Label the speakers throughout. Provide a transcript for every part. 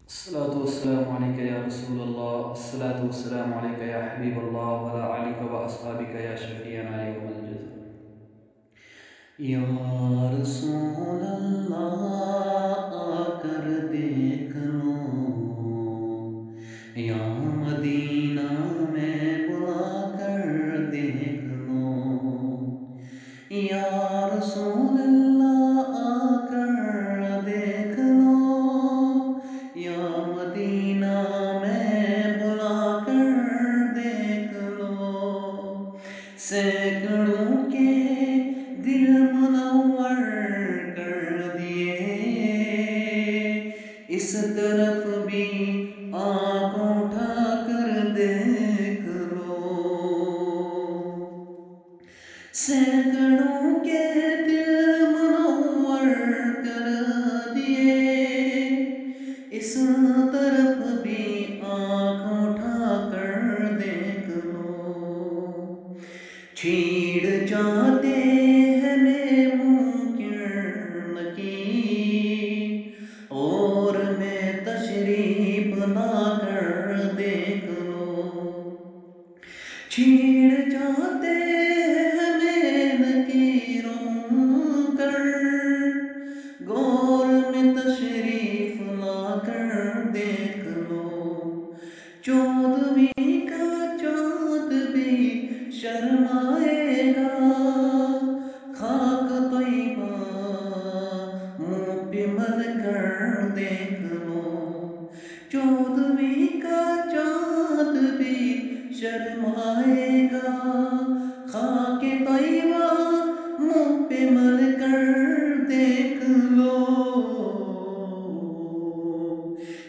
Speaker 1: الصلاة والسلام عليك يا رسول الله، الصلاة والسلام عليك يا حبيب الله، وعلى آلك وأصحابك يا شفيعنا يوم الجزاء. یا رسول اللہ آ کر دیکھ لو، یا مدینہ میں بلا کر دیکھ لو، یا رسول اللہ آ کر دیکھ لو، یا مدینہ میں بلا کر دیکھ لو، سینکڑوں کے دل منور کر دیے، اس طرف بھی آنکھ اٹھا کر دیکھ لو، سینکڑوں کے دل منور کر دیے، اس طرف بھی آنکھ اٹھا کر دیکھ لو، چھیڑ جاتے ہیں میں ممکن کی، اور میں تشریف لا کر دیکھ لو، چھیڑ جاتے ہیں میں نکیر و منکر، غور میں تشریف لا کر دیکھ لو، چودھویں کا چاند بھی شرمائے گا، خاک طیبہ منہ پہ مل کر دیکھ لو، چودھویں کا چاند بھی شرمائے گا، خاک طیبہ منہ پہ مل کر دیکھ لو،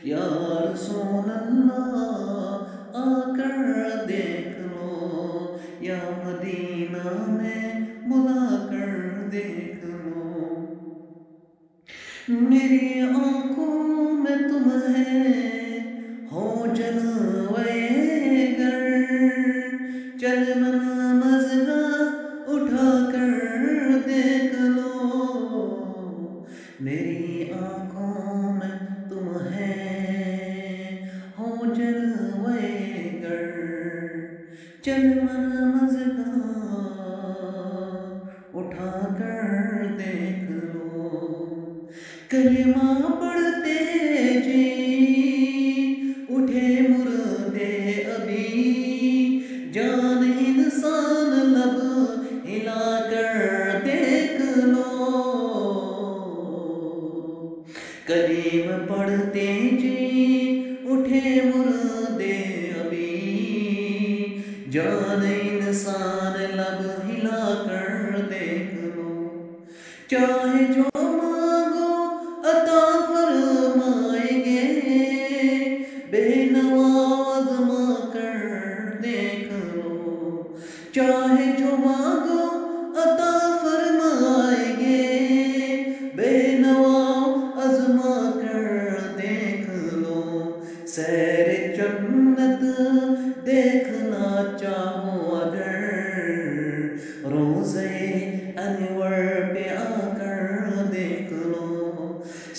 Speaker 1: یا رسول اللہ آ کر دیکھ لو، یا مدینہ میں بلا کر دیکھ لو، میری آنکھوں میں تم ہے، ہو جلوے گر، چل من مزگاں اٹھا کر دیکھ لو، میری آنکھوں میں تم ہے، ہو جلوے گر، چل من مزگاں اٹھا کر دیکھ لو، کلمہ پڑھتے جی اٹھے مردے ابھی، جان انسان لب ہلا کر دیکھ لو، کلمہ پڑھتے جی اٹھے مردے ابھی، جان انسان لب ہلا کر دیکھ لو، چاہے جو مانگو عطا فرمائیں گے، بے نوا آزما کر دیکھ لو، چاہے جو مانگو عطا فرمائیں گے، بے نوا آزما کر دیکھ لو، سیر جنت دیکھنا چاہو اگر، روزے انور پہ آ کر دیکھ لو،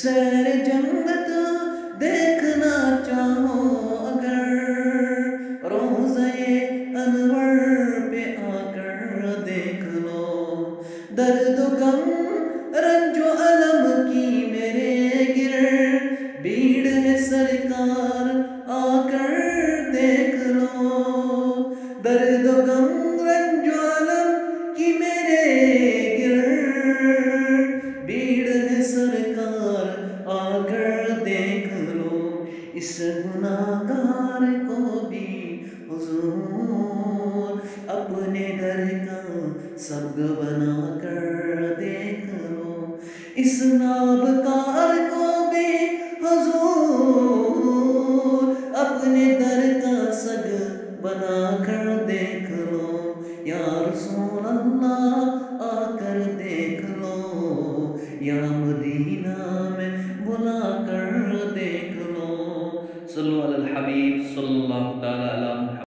Speaker 1: سیر جنت دیکھنا چاہو اگر، روزے انور پہ آ کر دیکھ لو، درد و غم رنج و علم کی میرے گر بھیڑ ہے سرکار آ کر دیکھ لو، درد و غم رنج و علم کی میرے گر بھیڑ ہے سرکار آ کر دیکھ لو، اس گناہگار کو بھی حضور اپنے در کا سبگ بنا کر دیکھ لو، اس نابکار کو بھی حضور اپنے در کا سگ بنا کر دیکھ لو، یا رسول اللہ آ کر دیکھ لو، یا مدینہ